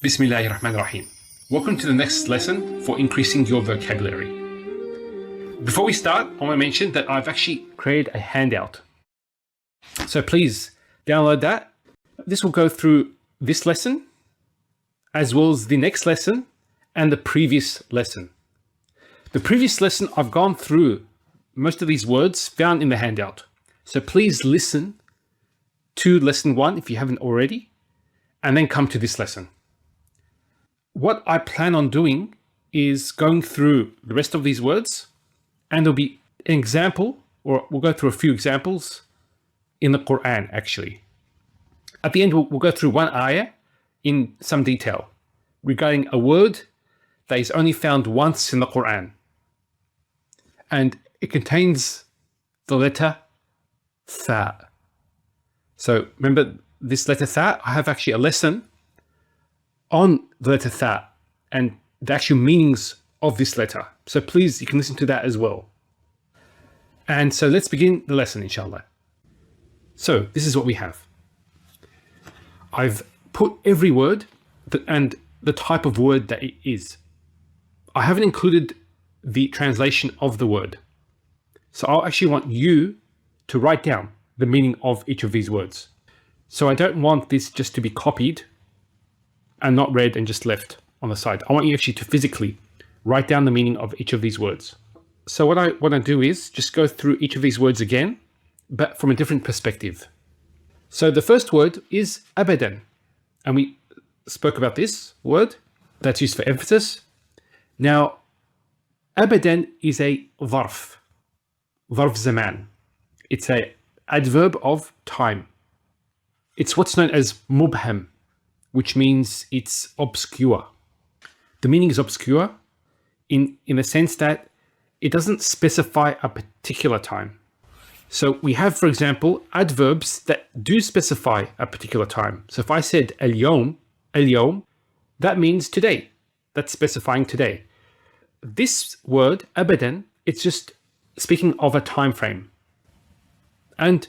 Bismillahirrahmanirrahim. Welcome to the next lesson for increasing your vocabulary. Before we start, I want to mention that I've actually created a handout. So please download that. This will go through this lesson, as well as the next lesson and the previous lesson. The previous lesson, I've gone through most of these words found in the handout. So please listen to lesson 1 if you haven't already, and then come to this lesson. What I plan on doing is going through the rest of these words, and there'll be an example, or we'll go through a few examples in the Quran actually. At the end, we'll go through one ayah in some detail regarding a word that is only found once in the Quran. And it contains the letter tha. So remember this letter tha, I have actually a lesson on the letter tha and the actual meanings of this letter. So please, you can listen to that as well. And so let's begin the lesson, inshallah. So this is what we have. I've put every word and the type of word that it is. I haven't included the translation of the word. So I'll actually want you to write down the meaning of each of these words. So I don't want this just to be copied and not read and just left on the side. I want you actually to physically write down the meaning of each of these words. So what I want to do is just go through each of these words again, but from a different perspective. So the first word is abadan. And we spoke about this word that's used for emphasis. Now, abadan is a dharf zaman. It's an adverb of time. It's what's known as mubham, which means it's obscure. The meaning is obscure in the sense that it doesn't specify a particular time. So we have, for example, adverbs that do specify a particular time. So if I said al-yawm, that means today. That's specifying today. This word, abadan, it's just speaking of a time frame, and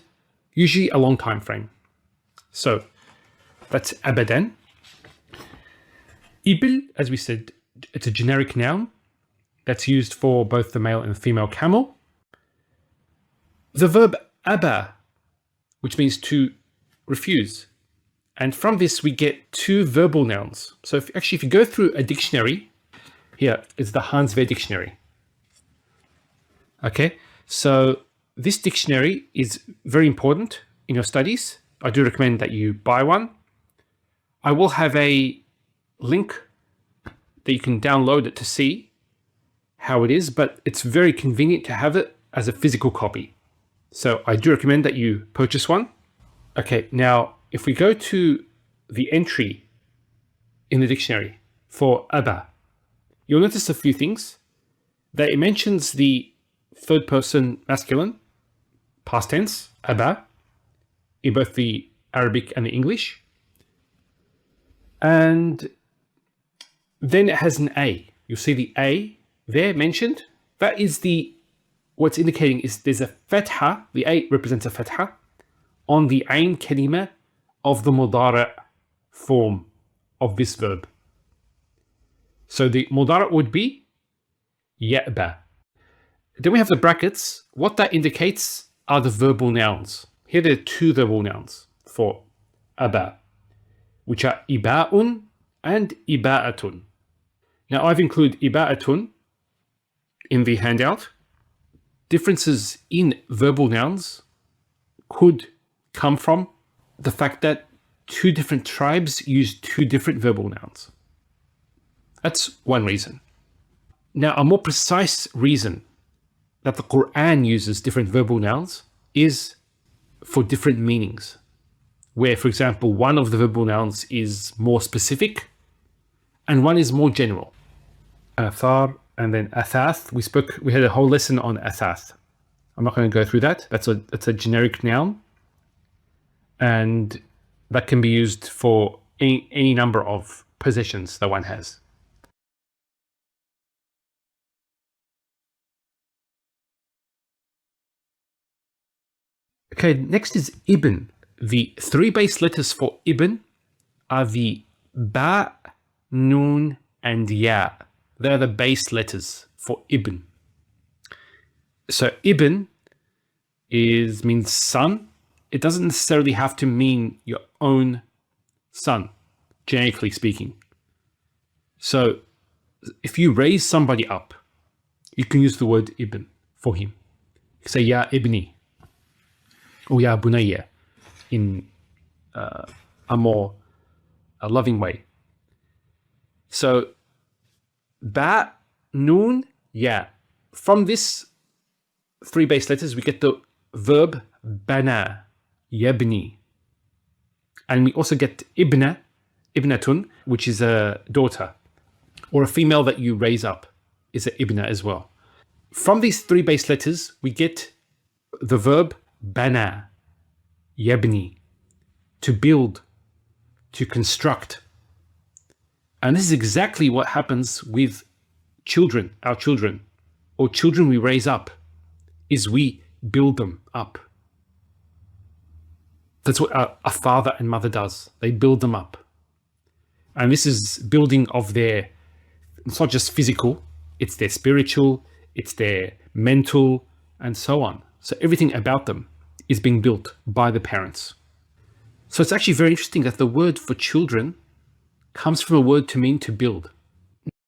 usually a long time frame. So that's abadan. Ibil, as we said, it's a generic noun that's used for both the male and the female camel. The verb aba, which means to refuse. And from this, we get two verbal nouns. So if you go through a dictionary, here is the Hanswehr dictionary. Okay, so this dictionary is very important in your studies. I do recommend that you buy one. I will have a link that you can download it to see how it is, but it's very convenient to have it as a physical copy. So I do recommend that you purchase one. Okay, now if we go to the entry in the dictionary for aba, you'll notice a few things. That it mentions the third person masculine, past tense, aba, in both the Arabic and the English. And then it has an A. You'll see the A there mentioned. That is what's indicating is there's a fatha, the A represents a fatha, on the ain kalima of the mudara form of this verb. So the mudara would be ya'ba. Then we have the brackets. What that indicates are the verbal nouns. Here there are two verbal nouns for aba, which are iba'un and iba'atun. Now I've included iba'atun in the handout. Differences in verbal nouns could come from the fact that two different tribes use two different verbal nouns. That's one reason. Now, a more precise reason that the Quran uses different verbal nouns is for different meanings. Where, for example, one of the verbal nouns is more specific and one is more general. Athar and then athath. We had a whole lesson on athath. I'm not going to go through that. That's a generic noun, and that can be used for any number of possessions that one has. Okay, next is ibn. The three base letters for ibn are the ba noon, and ya. They're the base letters for ibn. So ibn means son. It doesn't necessarily have to mean your own son, generically speaking. So if you raise somebody up, you can use the word ibn for him. You can say ya ibni or ya bunayya in a more loving way. So ba, noon, ya. From this three base letters, we get the verb bana, yabni. And we also get ibna, ibnatun, which is a daughter, or a female that you raise up is an ibna as well. From these three base letters, we get the verb bana, yabni, to build, to construct. And this is exactly what happens with children, our children, or children we raise up, is we build them up. That's what a father and mother does. They build them up. And this is building of their, it's not just physical, it's their spiritual, it's their mental, and so on. So everything about them is being built by the parents. So it's actually very interesting that the word for children comes from a word to mean to build.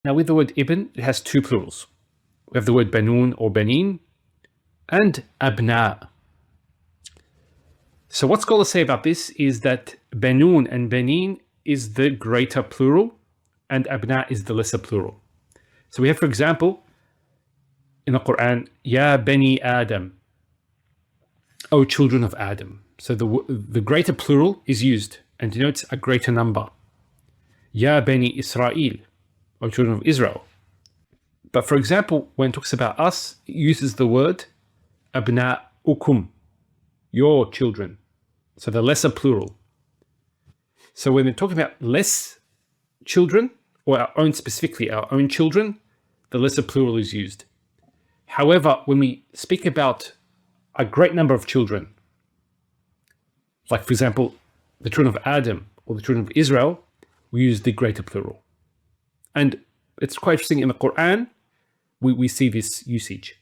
Now with the word ibn, it has two plurals. We have the word banoon or banin and abna. So what scholars say about this is that banoon and banin is the greater plural and abna is the lesser plural. So we have, for example, in the Quran, Ya Bani Adam, O children of Adam. So the greater plural is used and denotes a greater number. Ya Bani Israel, O children of Israel. But for example, when it talks about us, it uses the word abna'ukum, your children. So the lesser plural. So when we're talking about less children, or our own specifically, our own children, the lesser plural is used. However, when we speak about a great number of children, like for example, the children of Adam or the children of Israel, we use the greater plural. And it's quite interesting in the Quran, we see this usage.